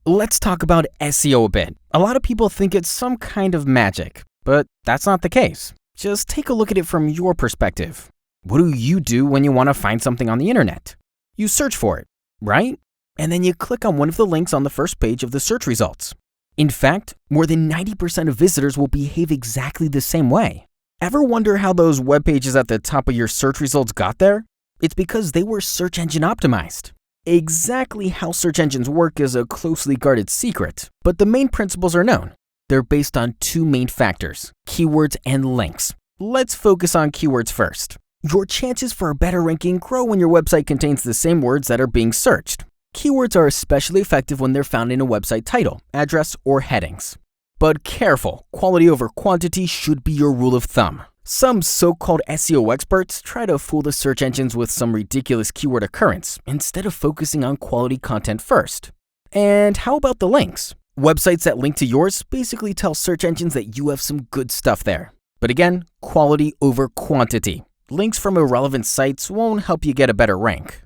Let's talk about SEO a bit. A lot of people think it's some kind of magic, but that's not the case. Just take a look at it from your perspective. What do you do when you want to find something on the internet? You search for it, right? And then you click on one of the links on the first page of the search results. In fact, more than 90% of visitors will behave exactly the same way. Ever wonder how those web pages at the top of your search results got there? It's because they were search engine optimized. Exactly how search engines work is a closely guarded secret, but the main principles are known. They're based on two main factors, keywords and links. Let's focus on keywords first. Your chances for a better ranking grow when your website contains the same words that are being searched. Keywords are especially effective when they're found in a website title, address, or headings. But careful, quality over quantity should be your rule of thumb. Some so-called SEO experts try to fool the search engines with some ridiculous keyword occurrence instead of focusing on quality content first. And how about the links? Websites that link to yours basically tell search engines that you have some good stuff there. But again, quality over quantity. Links from irrelevant sites won't help you get a better rank.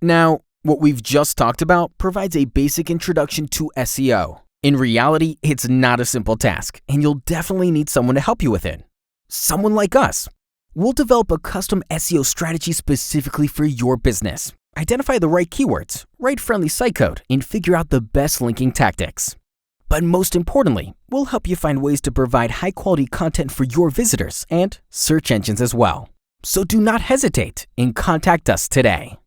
Now, what we've just talked about provides a basic introduction to SEO. In reality, it's not a simple task, and you'll definitely need someone to help you with it. Someone like us. We'll develop a custom SEO strategy specifically for your business. Identify the right keywords, write friendly site code, and figure out the best linking tactics. But most importantly, we'll help you find ways to provide high-quality content for your visitors and search engines as well. So do not hesitate and contact us today.